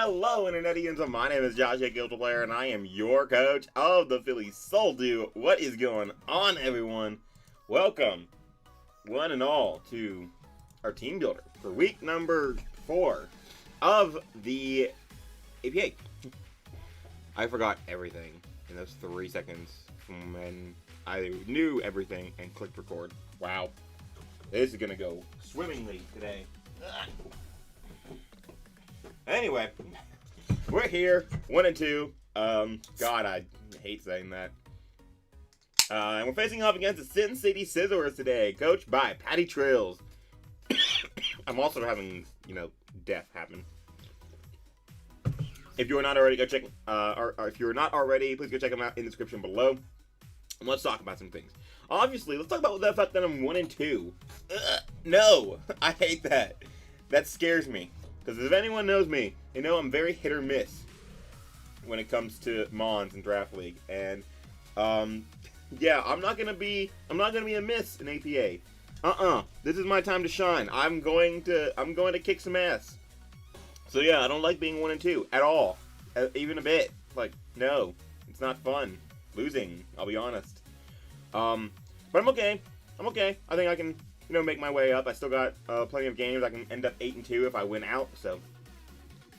Hello, Internetians. My name is Josh, a Guild player, and I am your coach of the Philly Soul Duo. What is going on, everyone? Welcome, one and all, to our team builder for week number 4 of the APA. I forgot everything in those 3 seconds from when I knew everything and clicked record. Wow. This is going to go swimmingly today. Anyway, we're here, 1 and 2. God, I hate saying that. And we're facing off against the Sin City Scizors today, coached by PattyTrills. I'm also having, death happen. If you are not already, go check. Or if you are not already, please go check them out in the description below. And let's talk about some things. Obviously, let's talk about the fact that I'm 1 and 2. No, I hate that. That scares me. Because if anyone knows me, they know I'm very hit or miss when it comes to Mons and Draft League. And yeah, I'm not gonna be a miss in APA. This is my time to shine. I'm going to kick some ass. So yeah, I don't like being 1 and 2 at all, even a bit. Like, no, it's not fun losing. I'll be honest. But I'm okay. I think I can, make my way up. I still got plenty of games. I can end up 8 and 2 if I win out. So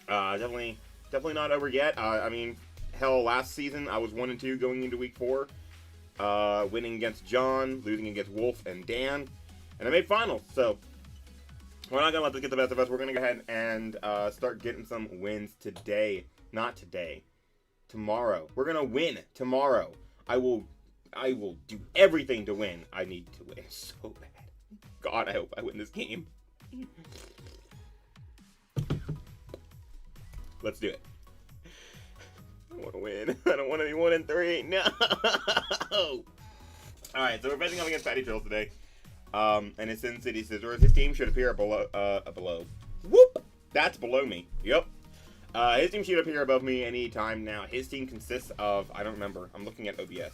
definitely not over yet. I mean, hell, last season I was 1 and 2 going into week 4, winning against John, losing against Wolf and Dan, and I made finals. So we're not gonna let this get the best of us. We're gonna go ahead and start getting some wins today. Not today. Tomorrow. We're gonna win tomorrow. I will do everything to win. I need to win so bad. God, I hope I win this game. Let's do it. I want to win. I don't want to be 1 and 3. No. Alright, so we're facing off against PattyTrills today. And it's Sin City Scizors. His team should appear below. Whoop! That's below me. Yep. His team should appear above me anytime now. His team consists of, I don't remember. I'm looking at OBS.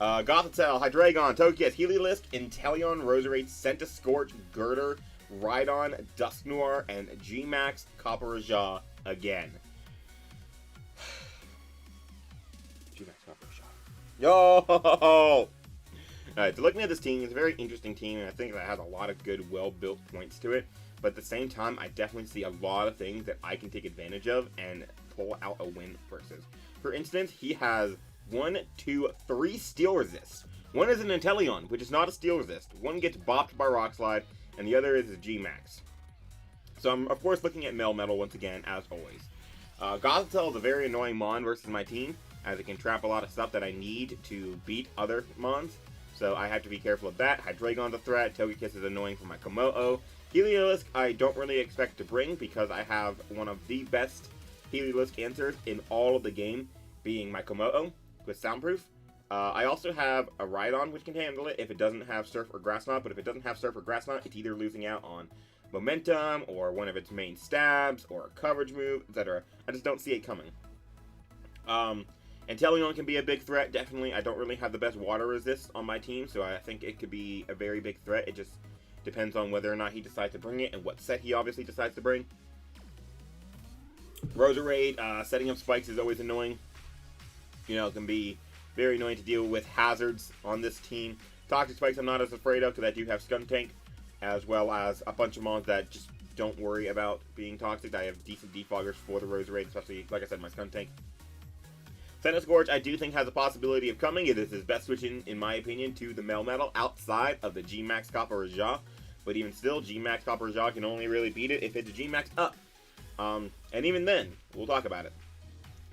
Gothitelle, Hydreigon, Togekiss, Heliolisk, Inteleon, Roserade, Centiskorch, Girder, Rhydon, Dusknoir, and G-Max Copperajah again. G-Max Copperajah. Yo! Alright, so looking at this team, it's a very interesting team, and I think that has a lot of good, well-built points to it. But at the same time, I definitely see a lot of things that I can take advantage of and pull out a win versus. For instance, he has 1, 2, 3 steel resists. One is an Inteleon, which is not a steel resist. One gets bopped by Rock Slide, and the other is a G-Max. So I'm, of course, looking at Melmetal once again, as always. Gothitelle is a very annoying Mon versus my team, as it can trap a lot of stuff that I need to beat other Mons. So I have to be careful of that. Hydreigon's a threat. Togekiss is annoying for my Komodo. Heliolisk I don't really expect to bring, because I have one of the best Heliolisk answers in all of the game, being my Komodo with Soundproof. I also have a Rhydon which can handle it if it doesn't have Surf or Grass Knot, but if it doesn't have Surf or Grass Knot, it's either losing out on Momentum, or one of its main stabs, or a coverage move, etc. I just don't see it coming. Inteleon can be a big threat, definitely. I don't really have the best water resist on my team, so I think it could be a very big threat. It just depends on whether or not he decides to bring it, and what set he obviously decides to bring. Roserade, setting up spikes is always annoying. It can be very annoying to deal with hazards on this team. Toxic Spikes I'm not as afraid of, because I do have Skuntank, as well as a bunch of mons that just don't worry about being toxic. I have decent defoggers for the Roserade, especially, like I said, my Skuntank. Centiskorch I do think has a possibility of coming. It is his best switch in my opinion, to the Melmetal outside of the G-Max Copperajah. But even still, G-Max Copperajah can only really beat it if it's a G-Max up. And even then, we'll talk about it.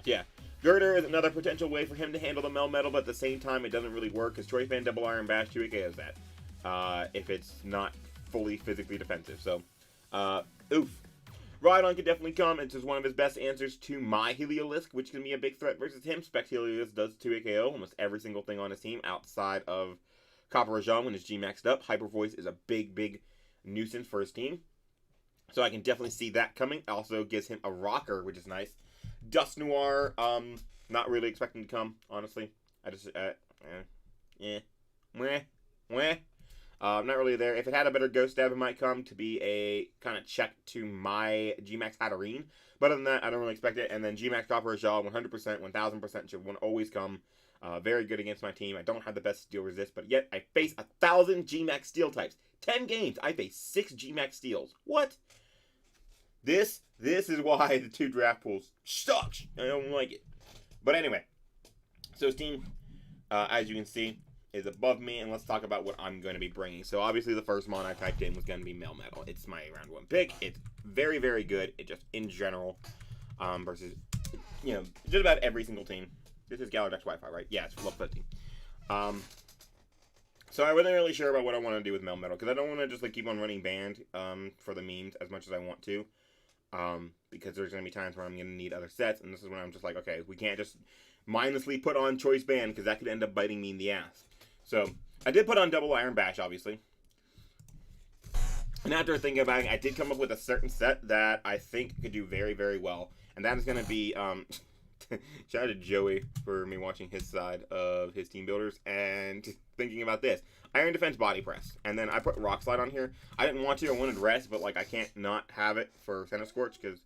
Yeah. Girder is another potential way for him to handle the Melmetal, but at the same time, it doesn't really work, because Choice Band Double Iron Bash 2AKOs that, if it's not fully physically defensive. So, oof. Rhydon can definitely come. It's just one of his best answers to my Heliolisk, which can be a big threat versus him. Spec Heliolisk does 2AKO almost every single thing on his team outside of Copperajah when it's G-maxed up. Hyper Voice is a big nuisance for his team. So I can definitely see that coming. Also gives him a rocker, which is nice. Dusknoir, not really expecting to come, honestly. I just, Not really there. If it had a better Ghost Stab, it might come to be a kind of check to my G-Max Hatterene. But other than that, I don't really expect it. And then G-Max Copper Jaw, 100%, 1000% should always come. Very good against my team. I don't have the best steel resist, but yet I face 1,000 G-Max steel types. 10 games, I face 6 G-Max steels. What? This is why the 2 draft pools sucks. I don't like it. But anyway, so his team, as you can see, is above me, and let's talk about what I'm going to be bringing. So obviously the first mon I typed in was going to be Melmetal. It's my round 1 pick. It's very, very good. It just, in general, versus, you know, just about every single team. This is Galadex Wi-Fi, right? Yeah, it's level 15. So I wasn't really sure about what I want to do with Melmetal, because I don't want to just like keep on running Band for the memes as much as I want to. Because there's going to be times where I'm going to need other sets, and this is when I'm just like, okay, we can't just mindlessly put on Choice Band, because that could end up biting me in the ass. So, I did put on Double Iron Bash, obviously. And after thinking about it, I did come up with a certain set that I think could do very, very well. And that is going to be, shout out to Joey for me watching his side of his team builders and thinking about this. Iron Defense Body Press. And then I put Rock Slide on here. I didn't want to, I wanted Rest, but like I can't not have it for Center Scorch because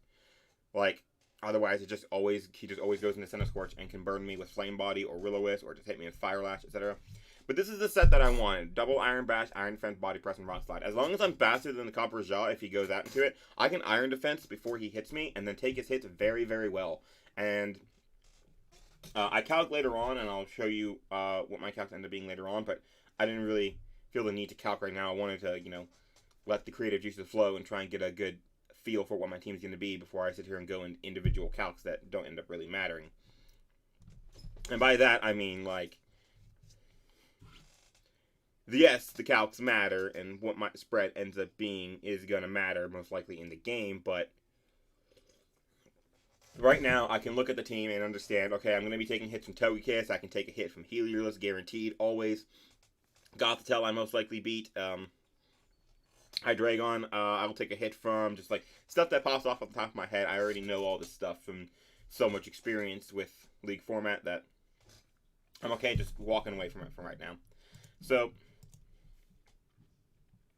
like otherwise he just always goes into Center Scorch and can burn me with Flame Body or Will-O-Wisp or just hit me with Fire Lash, etc. But this is the set that I wanted. Double Iron Bash, Iron Defense, Body Press, and Rock Slide. As long as I'm faster than the Copper Jaw if he goes out into it, I can Iron Defense before he hits me and then take his hits very, very well. And I calc later on, and I'll show you what my calcs end up being later on, but I didn't really feel the need to calc right now. I wanted to, you know, let the creative juices flow and try and get a good feel for what my team's going to be before I sit here and go in individual calcs that don't end up really mattering. And by that, I mean, like, yes, the calcs matter, and what my spread ends up being is going to matter most likely in the game, but right now, I can look at the team and understand, okay, I'm going to be taking hits from Togekiss, I can take a hit from Helios, guaranteed, always. Gothitelle, I most likely beat. Hydreigon, I'll take a hit from, just like, stuff that pops off the top of my head. I already know all this stuff from so much experience with League format that I'm okay just walking away from it for right now. So,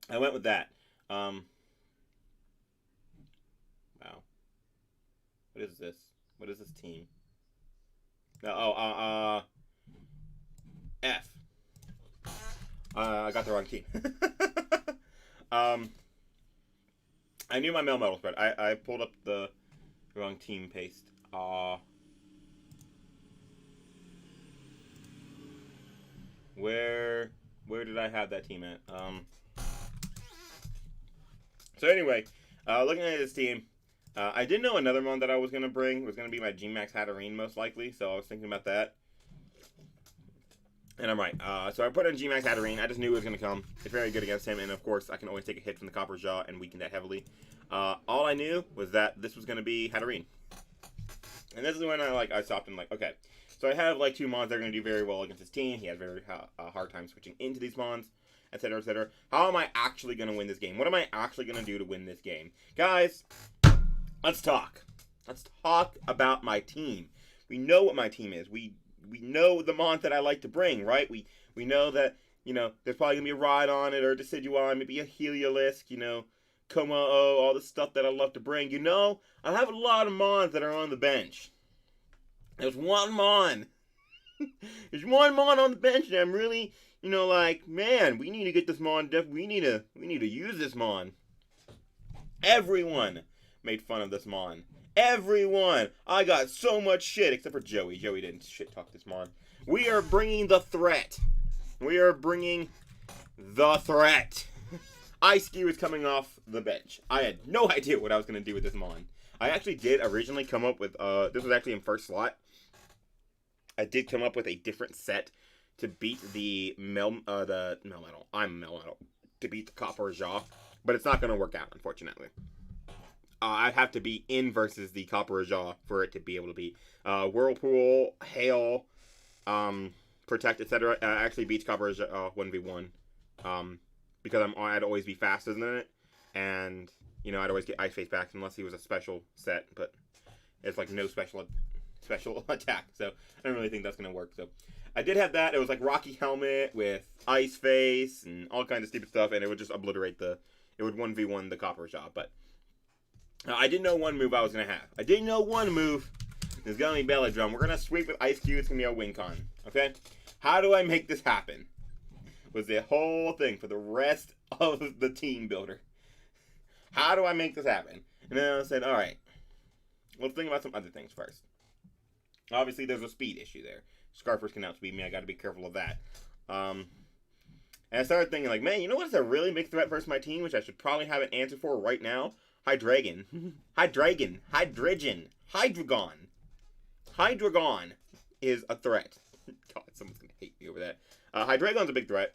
I went with that. Wow. What is this? What is this team? F. I got the wrong team. I knew my Melmetal spread. I pulled up the wrong team paste. Where did I have that team at? So anyway, looking at this team, I did know another one that I was going to bring was going to be my G-Max Hatterene most likely, so I was thinking about that. And I'm right. So I put in G-Max Hatterene. I just knew it was going to come. It's very good against him, and of course, I can always take a hit from the Copper Jaw and weaken that heavily. All I knew was that this was going to be Hatterene. And this is when I stopped and okay. So I have like 2 mons that are going to do very well against his team. He has very hard time switching into these mons, etc., etc. How am I actually going to win this game? What am I actually going to do to win this game? Guys, let's talk. Let's talk about my team. We know what my team is. We know the mons that I like to bring, right? We know that, you know, there's probably going to be a Rhydon it or a Decidueye, maybe a Heliolisk, you know, Komao, all the stuff that I love to bring. You know, I have a lot of mons that are on the bench. There's one mon. There's one mon on the bench that I'm really, you know, like, man, we need to get this mon. We need to use this mon. Everyone made fun of this mon. Everyone. I got so much shit, except for Joey. Joey didn't shit talk this mon. We are bringing the threat. We are bringing the threat. Ice-Ski was coming off the bench. I had no idea what I was going to do with this mon. I actually did originally come up with, this was actually in first slot. I did come up with a different set to beat the Melmetal. I'm Melmetal. To beat the Copper Jaw. But it's not going to work out, unfortunately. I'd have to be in versus the Copper Jaw for it to be able to beat. Whirlpool, Hail, Protect, etc. Actually beats Copper Jaw 1v1. Because I'd always be faster than it. And, you know, I'd always get Ice Face back unless he was a special set. But it's like no special attack. So I don't really think that's going to work. So I did have that. It was like Rocky Helmet with Ice Face and all kinds of stupid stuff, and it would just obliterate the... It would 1v1 the Copper Shop, but... I didn't know one move I was going to have. I didn't know one move. There's going to be Belly Drum. We're going to sweep with Ice Cube. It's going to be our win con. Okay? How do I make this happen? Was the whole thing for the rest of the team builder. How do I make this happen? And then I said, alright. Let's think about some other things first. Obviously, there's a speed issue there. Scarfers can outspeed me. I got to be careful of that. And I started thinking, like, man, you know what's a really big threat versus my team, which I should probably have an answer for right now? Hydreigon. Hydreigon. Hydreigon. Hydreigon. Hydreigon is a threat. God, someone's going to hate me over that. Hydreigon's a big threat.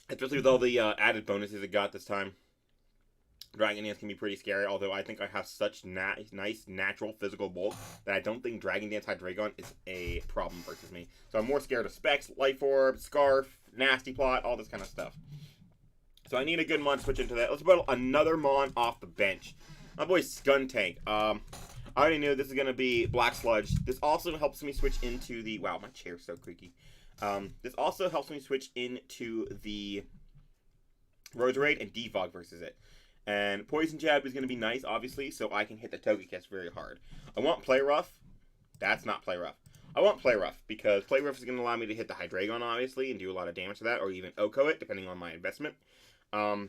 Especially with all the added bonuses it got this time. Dragon Dance can be pretty scary, although I think I have such nice natural physical bulk that I don't think Dragon Dance Hydreigon is a problem versus me. So I'm more scared of Specs, Life Orb, Scarf, Nasty Plot, all this kind of stuff. So I need a good Mon to switch into that. Let's put another Mon off the bench. My boy Skuntank. I already knew this is going to be Black Sludge. This also helps me switch into the... Wow, my chair's so creaky. This also helps me switch into the Roserade and Defog versus it. And Poison Jab is going to be nice, obviously, so I can hit the Togekiss very hard. I want Play Rough. That's not Play Rough. I want Play Rough, because Play Rough is going to allow me to hit the Hydreigon, obviously, and do a lot of damage to that, or even Oko it, depending on my investment. So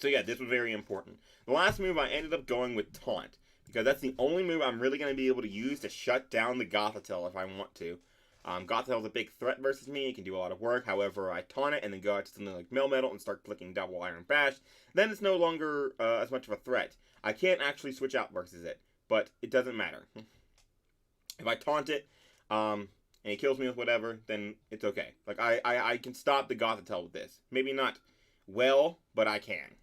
yeah, this was very important. The last move, I ended up going with Taunt, because that's the only move I'm really going to be able to use to shut down the Gothitelle if I want to. Gothitelle is a big threat versus me. It can do a lot of work. However, I taunt it and then go out to something like Melmetal and start clicking double Iron Bash. Then it's no longer as much of a threat. I can't actually switch out versus it, but it doesn't matter. If I taunt it, and he kills me with whatever, then it's okay. Like, I can stop the Gothitelle with this. Maybe not well, but I can.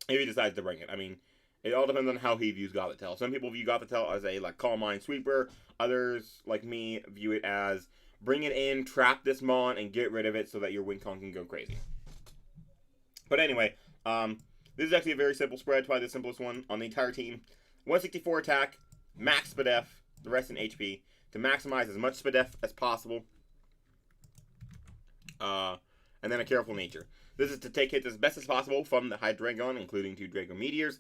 If he decides to bring it. I mean, it all depends on how he views Gothitelle. Some people view Gothitelle as a, like, Calm Mind Sweeper. Others, like me, view it as bring it in, trap this Mon, and get rid of it so that your win con can go crazy. But anyway, this is actually a very simple spread, probably the simplest one on the entire team. 164 attack, max SpDef, the rest in HP, to maximize as much SpDef as possible. And then a Careful Nature. This is to take hits as best as possible from the Hydreigon, including 2 Draco Meteors.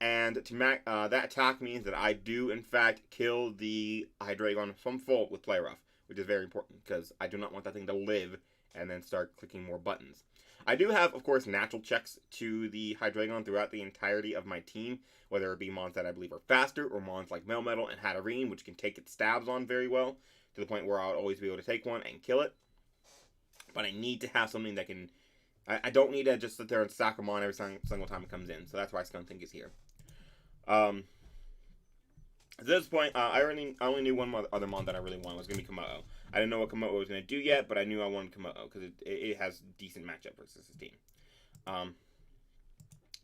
And to that attack means that I do, in fact, kill the Hydreigon from full with Play Rough, which is very important, because I do not want that thing to live and then start clicking more buttons. I do have, of course, natural checks to the Hydreigon throughout the entirety of my team, whether it be Mons that I believe are faster, or Mons like Melmetal and Hatterene, which can take its stabs on very well, to the point where I would always be able to take one and kill it. But I need to have something that can... I don't need to just sit there and stack them on every single time it comes in, so that's why Skuntank is here. At this point, I only knew one other Mon that I really wanted was going to be Komodo. I didn't know what Komodo was going to do yet, but I knew I wanted Komodo because it has decent matchup versus his team.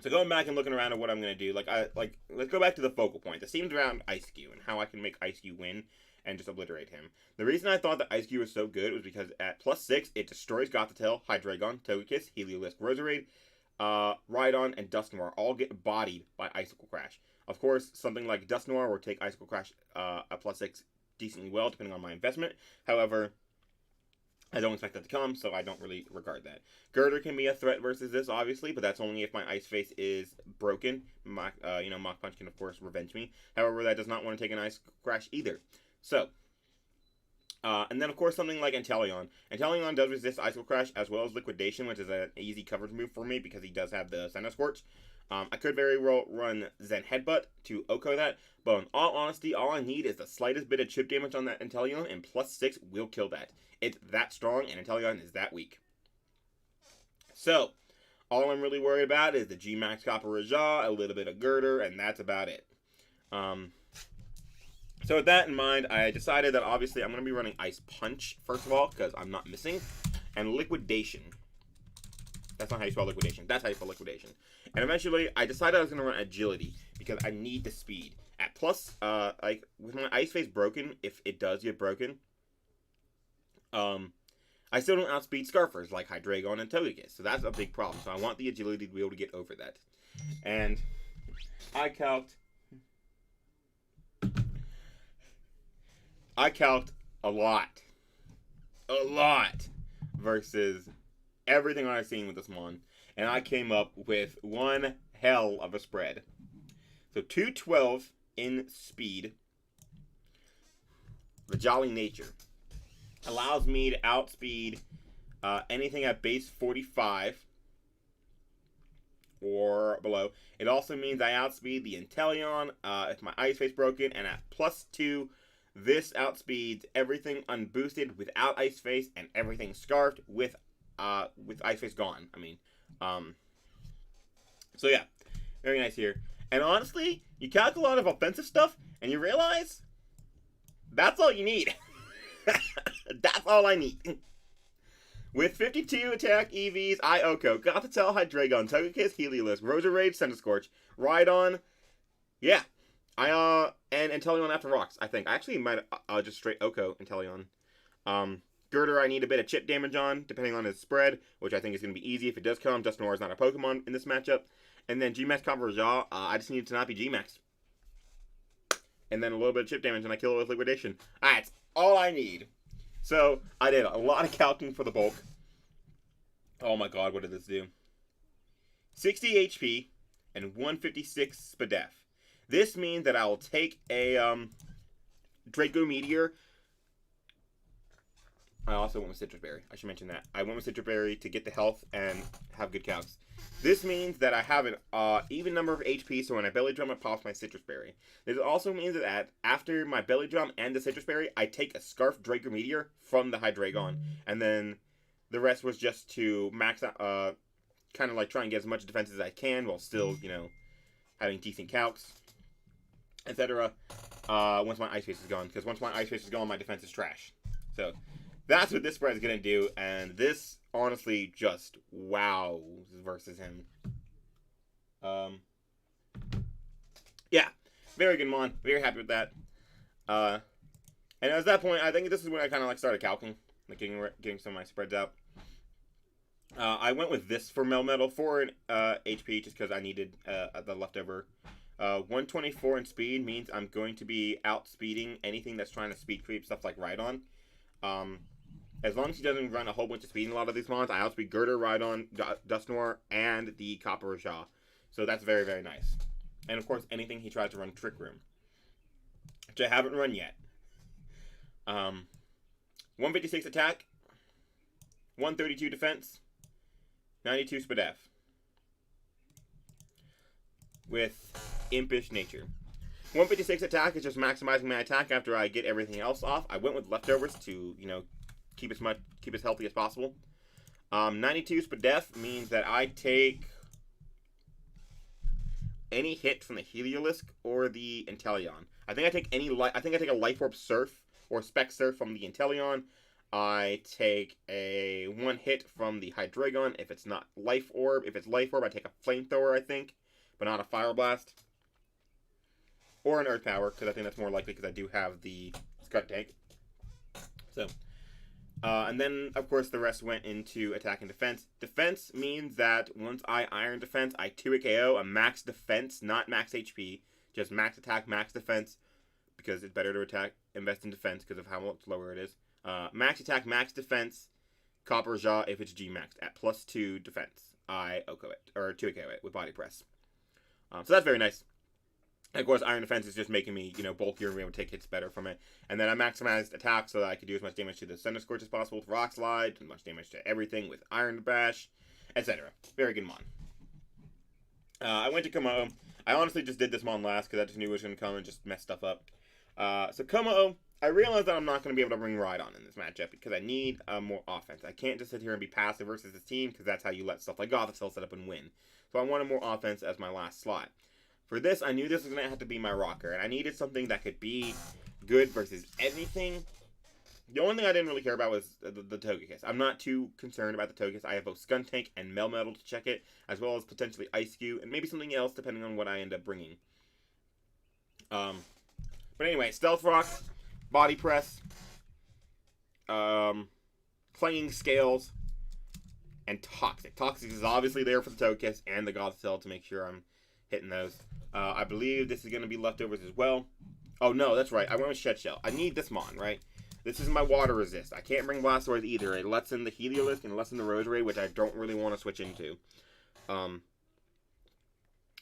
So going back and looking around at what I'm going to do, let's go back to the focal point. The theme's around Eiscue and how I can make Eiscue win and just obliterate him. The reason I thought that Eiscue was so good was because at +6, it destroys Gothitelle, Hydreigon, Togekiss, Heliolisk, Roserade, Rhydon, and Dusknoir all get bodied by Icicle Crash. Of course, something like Dusknoir will take Icicle Crash at +6 decently well, depending on my investment. However, I don't expect that to come, so I don't really regard that. Girder can be a threat versus this, obviously, but that's only if my Ice Face is broken. Mach Punch can, of course, revenge me. However, that does not want to take an Ice Crash either. So, and then, of course, something like Inteleon. Inteleon does resist Icicle Crash as well as Liquidation, which is an easy coverage move for me because he does have the Senna Scorch. I could very well run Zen Headbutt to Oko that, but in all honesty, all I need is the slightest bit of chip damage on that Inteleon, and +6 will kill that. It's that strong, and Inteleon is that weak. So, all I'm really worried about is the G-Max Copper Raja, a little bit of Girder, and that's about it. So with that in mind, I decided that obviously I'm going to be running Ice Punch, first of all, because I'm not missing, and Liquidation. That's not how you spell Liquidation. That's how you spell Liquidation. And eventually, I decided I was going to run Agility, because I need the speed. At with my Ice Face broken, if it does get broken, I still don't outspeed Scarfers like Hydreigon and Togekiss, so that's a big problem. So I want the Agility to be able to get over that. And I calced I calced a lot. A lot. Versus everything I've seen with this mon. And I came up with one hell of a spread. So 212 in speed. The Jolly Nature allows me to outspeed anything at base 45 or below. It also means I outspeed the Inteleon if my Ice Face broken, and at +2, this outspeeds everything unboosted without Ice Face and everything scarfed with Ice Face gone. So yeah, very nice here. And honestly, you calc a lot of offensive stuff, and you realize that's all you need. That's all I need. With 52 attack EVs, I Oko, Gothitelle, Hydreigon, Togekiss, Heliolisk, Roserade, Centiskorch, Rhydon, yeah. And Inteleon after rocks, I think. I actually might just straight Oko Inteleon. Girder, I need a bit of chip damage on, depending on his spread, which I think is going to be easy if it does come. Dusknoir is not a Pokemon in this matchup. And then G-Max Converja, I just need to not be G-Max. And then a little bit of chip damage, and I kill it with Liquidation. That's all I need. So, I did a lot of calcing for the bulk. Oh my god, what did this do? 60 HP and 156 Spadef. This means that I will take a Draco Meteor. I also went with Citrus Berry. I should mention that. I went with Citrus Berry to get the health and have good calcs. This means that I have an even number of HP, so when I Belly Drum, it pops my Citrus Berry. This also means that after my Belly Drum and the Citrus Berry, I take a Scarf Draco Meteor from the Hydreigon. And then the rest was just to max out, kind of like try and get as much defense as I can while still, having decent calcs, etc. Once my Ice Face is gone. Because once my Ice Face is gone, my defense is trash. So that's what this spread is going to do, and this honestly just wows versus him. Yeah, very good mon. Very happy with that. And at that point, I think this is when I kind of like started calcing, like getting some of my spreads out. I went with this for Melmetal for an HP just because I needed the leftover. 124 in speed means I'm going to be outspeeding anything that's trying to speed creep, stuff like Rhydon. As long as he doesn't run a whole bunch of speed in a lot of these mons, I outspeed Girder, Rhydon, Dusknoir, and the Copper Jaw. So that's very, very nice. And of course, anything he tries to run Trick Room, which I haven't run yet. 156 attack, 132 defense, 92 Spadef. With Impish Nature. 156 attack is just maximizing my attack after I get everything else off. I went with leftovers to, keep as healthy as possible. 92 Spadef means that I take any hit from the Heliolisk or the Inteleon. I think I take a Life Orb Surf or Spec Surf from the Inteleon. I take a one hit from the Hydreigon if it's not Life Orb. If it's Life Orb, I take a Flamethrower, I think, but not a Fire Blast. Or an Earth Power, because I think that's more likely because I do have the Scud Tank. So, and then, of course, the rest went into attack and defense. Defense means that once I Iron Defense, I 2-hit KO a max defense, not max HP. Just max attack, max defense, because it's better to invest in defense because of how much lower it is. Max attack, max defense, Copper Jaw if it's G-maxed at +2 defense. I Oko it, or 2-hit KO it with Body Press. So that's very nice. And of course, Iron Defense is just making me, bulkier and be able to take hits better from it. And then I maximized attack so that I could do as much damage to the Centiskorch as possible with Rock Slide, as much damage to everything with Iron Bash, etc. Very good mon. I went to Komo. I honestly just did this mon last because I just knew it was going to come and just mess stuff up. So Komo, I realized that I'm not going to be able to bring Rhydon in this matchup because I need more offense. I can't just sit here and be passive versus this team because that's how you let stuff like Gothitelle set up and win. So I wanted more offense as my last slot. For this, I knew this was going to have to be my rocker, and I needed something that could be good versus anything. The only thing I didn't really care about was the Togekiss. I'm not too concerned about the Togekiss. I have both Skuntank and Melmetal to check it, as well as potentially Ice Cube, and maybe something else depending on what I end up bringing. But anyway, Stealth Rock, Body Press, Clanging Scales, and Toxic. Toxic is obviously there for the Togekiss and the Gothitelle to make sure I'm hitting those. I believe this is going to be leftovers as well Oh, no, that's right. I went with Shed Shell. I need this Mon, right? This is my water resist. I can't bring Blastoise either. It lets in the Heliolisk and lets in the Roserade, which I don't really want to switch into.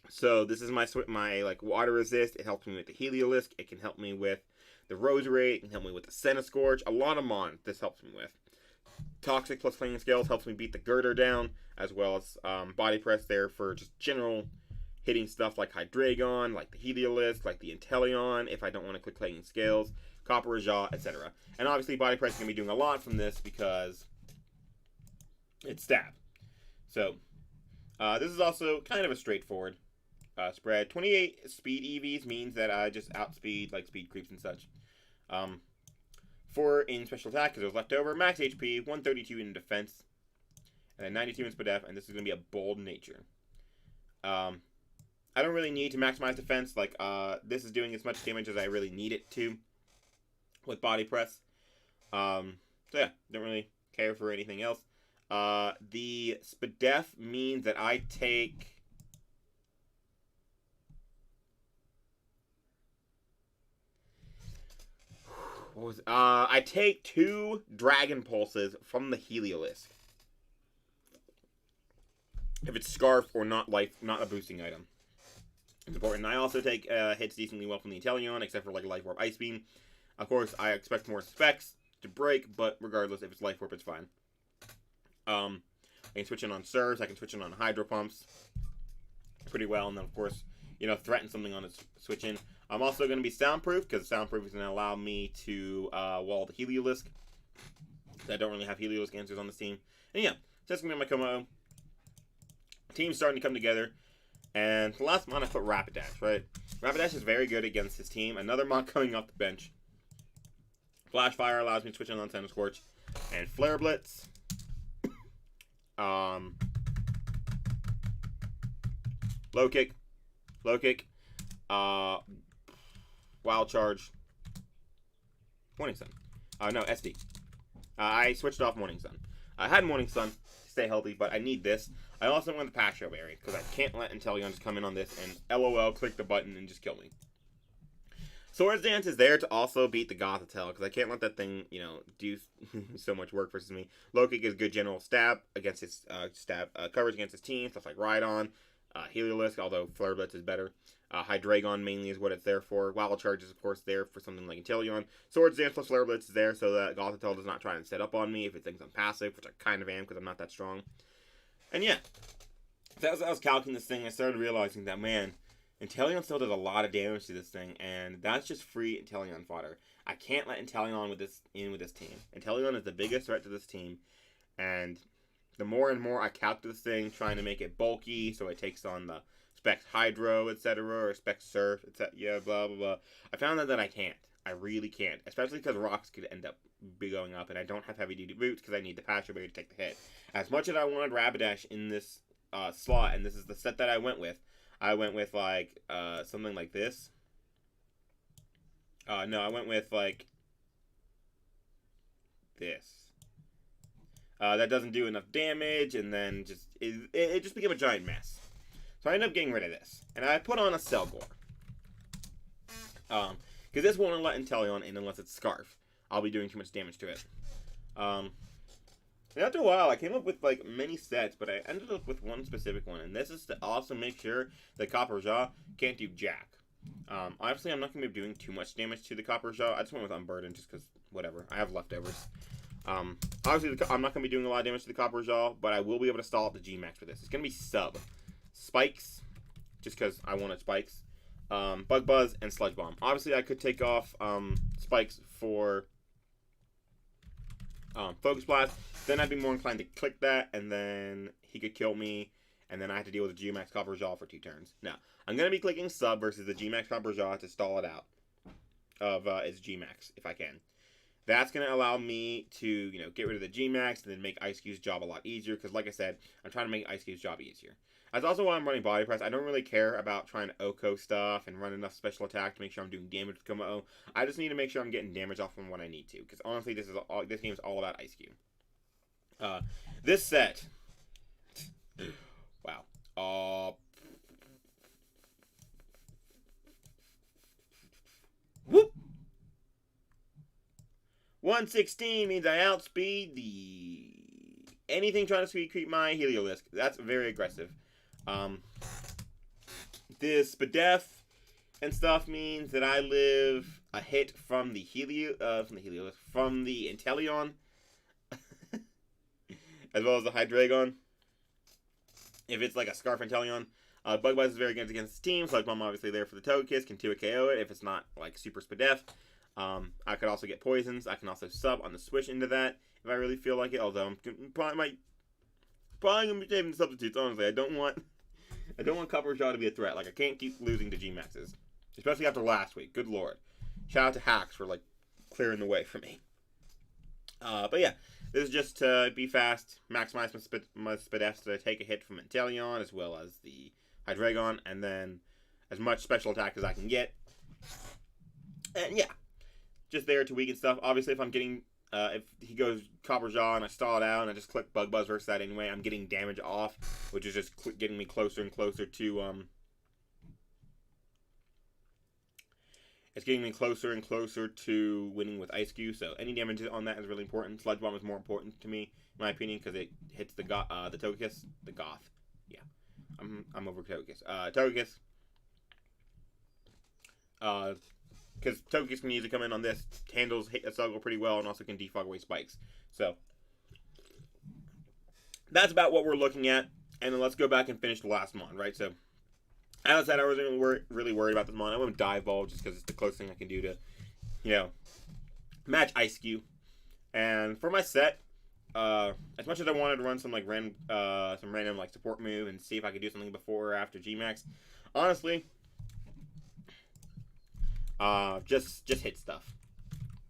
So this is my like water resist. It helps me with the Heliolisk. It can help me with the Roserade. It can help me with the Centiskorch. A lot of Mon this helps me with. Toxic plus Clinging Scales helps me beat the Girder down, as well as Body Press there for just general hitting stuff like Hydreigon, like the Heliolisk, like the Inteleon, if I don't want to click Clinging Scales, Copper Jaw, etc. And obviously Body Press is going to be doing a lot from this because it's stab. So this is also kind of a straightforward spread. 28 speed EVs means that I just outspeed like speed creeps and such. 4 in special attack because it was left over. Max HP, 132 in defense, and then 92 in speed def, and this is going to be a bold nature. I don't really need to maximize defense. Like, this is doing as much damage as I really need it to with Body Press. So yeah, don't really care for anything else. The Spadef means that I take... What was it? I take 2 Dragon Pulses from the Heliolisk. If it's Scarf or not a boosting item. It's important. I also take hits decently well from the Inteleon, except for like Life Orb, Ice Beam. Of course, I expect more specs to break, but regardless, if it's Life Orb, it's fine. I can switch in on Surge. I can switch in on Hydro Pumps pretty well, and then of course, you know, threaten something on its switch in. I'm also going to be Soundproof, because Soundproof is going to allow me to wall the Heliolisk. I don't really have Heliolisk answers on this team. And yeah, so that's going to be my Como. Team's starting to come together. And the last Mon I put Rapidash, right? Rapidash is very good against his team. Another Mon coming off the bench. Flash Fire allows me to switch in on Centiskorch. And Flare Blitz. Low Kick. Low Kick. Wild Charge. Morning Sun. No, SD. I switched off Morning Sun. I had Morning Sun to stay healthy, but I need this. I also want the Patio Berry, because I can't let Inteleon just come in on this and LOL click the button and just kill me. Swords Dance is there to also beat the Gothitelle, because I can't let that thing, you know, do so much work versus me. Low Kick is good general stab against his coverage against his team, stuff like Rhydon, Heliolisk, although Flare Blitz is better. Hydreigon mainly is what it's there for. Wild Charge is, of course, there for something like Inteleon. Swords Dance plus Flare Blitz is there so that Gothitelle does not try and set up on me if it thinks I'm passive, which I kind of am because I'm not that strong. And yeah, so as I was calculating this thing, I started realizing that, man, Inteleon still does a lot of damage to this thing, and that's just free Inteleon fodder. I can't let Inteleon with this team. Inteleon is the biggest threat to this team, and the more and more I calculate this thing, trying to make it bulky so it takes on the Specs Hydro, etc., or Specs Surf, etc., yeah, blah, blah, blah. I found out that I can't. I really can't, especially because rocks could end up be going up, and I don't have heavy-duty boots because I need the Patio Berry to take the hit. As much as I wanted Rapidash in this slot, and this is the set that I went with like something like this. No, I went with like this. That doesn't do enough damage, and then it just became a giant mess. So I ended up getting rid of this, and I put on a Selgor. Because this won't let Inteleon in unless it's Scarf. I'll be doing too much damage to it. And after a while, I came up with like many sets, but I ended up with one specific one, and this is to also make sure that Copper Jaw can't do jack. Obviously, I'm not going to be doing too much damage to the Copper Jaw. I just went with Unburdened just because, whatever, I have leftovers. Obviously, I'm not going to be doing a lot of damage to the Copper Jaw, but I will be able to stall up the G-Max for this. It's going to be sub. Spikes, just because I wanted Spikes. Bug Buzz, and Sludge Bomb. Obviously, I could take off Spikes for Focus Blast. Then I'd be more inclined to click that, and then he could kill me, and then I have to deal with the G-Max Copper Jaw for 2 turns. Now, I'm going to be clicking Sub versus the G-Max Copper Jaw to stall it out of its G-Max, if I can. That's going to allow me to, you know, get rid of the G-Max and then make Ice Cube's job a lot easier, because like I said, I'm trying to make Ice Cube's job easier. That's also why I'm running Body Press. I don't really care about trying to OHKO stuff and run enough special attack to make sure I'm doing damage with Como. I just need to make sure I'm getting damage off from what I need to, because honestly, this game is all about Ice Cube. This set, wow. 116 means I outspeed anything trying to speed creep my Heliolisk. That's very aggressive. This Spadef and stuff means that I live a hit from the from the Inteleon, as well as the Hydreigon. If it's like a Scarf Inteleon, Bug Buzz is very good against the team. Sludge Bomb obviously there for the Togekiss, can 2 KO it if it's not like Super Spadef. I could also get poisons. I can also sub on the switch into that if I really feel like it. Although I'm probably gonna be saving the substitutes. Honestly, I don't want Copper Jaw to be a threat. Like I can't keep losing to G-Maxes, especially after last week. Good lord! Shout out to Hacks for like clearing the way for me. But yeah, this is just to be fast, maximize my Spadef to take a hit from Inteleon as well as the Hydreigon, and then as much special attack as I can get. And yeah, just there to weaken stuff. Obviously, if I'm getting, if he goes Copper Jaw and I stall it out and I just click Bug Buzz versus that anyway, I'm getting damage off, which is just getting me closer and closer to, it's getting me closer and closer to winning with Ice Cube. So any damage on that is really important. Sludge Bomb is more important to me, in my opinion, because it hits the Togekiss, the Goth. Yeah, I'm over Togekiss. Togekiss. Because Togekiss can easily come in on this, handles hit Sluggle pretty well, and also can defog away spikes. So that's about what we're looking at. And then let's go back and finish the last mon, right? So as I said, I wasn't really worried about this mon. I went with Dive Ball just because it's the closest thing I can do to, match Ice Cube. And for my set, as much as I wanted to run some like random like support move and see if I could do something before or after G-Max, honestly, just hit stuff,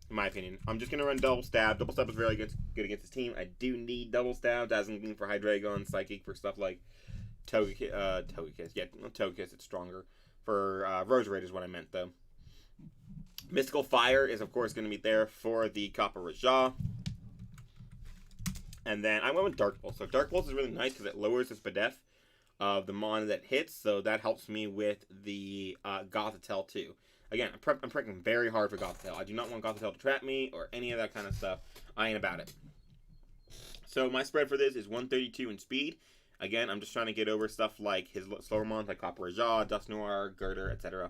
in my opinion. I'm just gonna run Double Stab. Double Stab is really good against this team. I do need Double Stab, as in for Hydreigon, Psychic, for stuff like Togekiss. Yeah, Togekiss, it's stronger. For Roserade is what I meant, though. Mystical Fire is, of course, going to be there for the Copper Raja. And then I went with Dark Pulse. So Dark Pulse is really nice because it lowers the Spadef of the mon that hits, so that helps me with the Gothitelle, too. Again, I'm prepping very hard for Gothitelle. I do not want Gothitelle to trap me or any of that kind of stuff. I ain't about it. So my spread for this is 132 in speed. Again, I'm just trying to get over stuff like his slower mons like Copper Raja, Dusknoir, Girder, etc.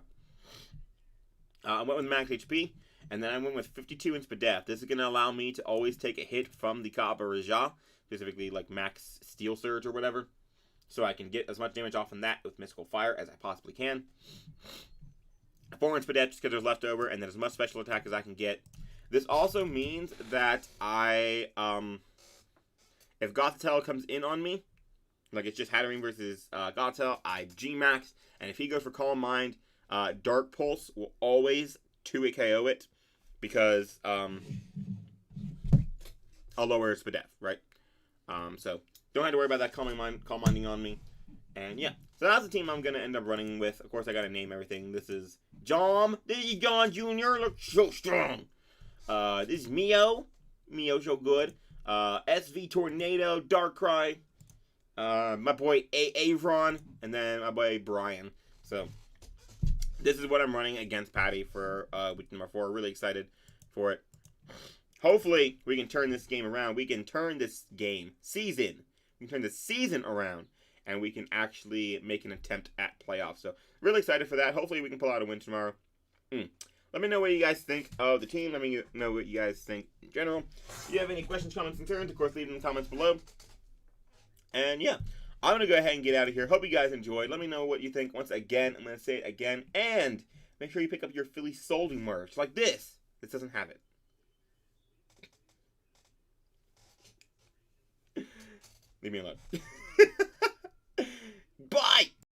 I went with max HP, and then I went with 52 in Spadef. This is going to allow me to always take a hit from the Copper Raja, specifically like max Steel Surge or whatever, so I can get as much damage off from that with Mystical Fire as I possibly can. 4 in Spadef just because there's leftover, and then as much special attack as I can get. This also means that if Gothitelle comes in on me, like it's just Hatterene versus Gothitelle, I G-Max, and if he goes for Calm Mind, Dark Pulse will always 2-hit KO it, because I'll lower Spadef, right? So don't have to worry about that Calm Minding on me. And yeah, so that's the team I'm going to end up running with. Of course, I got to name everything. This is Jom. This is John Jr. Looks so strong. This is Mio. Mio so good. SV Tornado, Darkrai. My boy Avron. And then my boy Brian. So this is what I'm running against Patty for week number 4. Really excited for it. Hopefully, we can turn this game around. We can turn this season. We can turn the season around. And we can actually make an attempt at playoffs. So, really excited for that. Hopefully, we can pull out a win tomorrow. Let me know what you guys think of the team. Let me know what you guys think in general. If you have any questions, comments, concerns, of course, leave them in the comments below. And, yeah, I'm going to go ahead and get out of here. Hope you guys enjoyed. Let me know what you think. Once again, I'm going to say it again. And make sure you pick up your Philly Soldi merch. Like this. This doesn't have it. Leave me alone.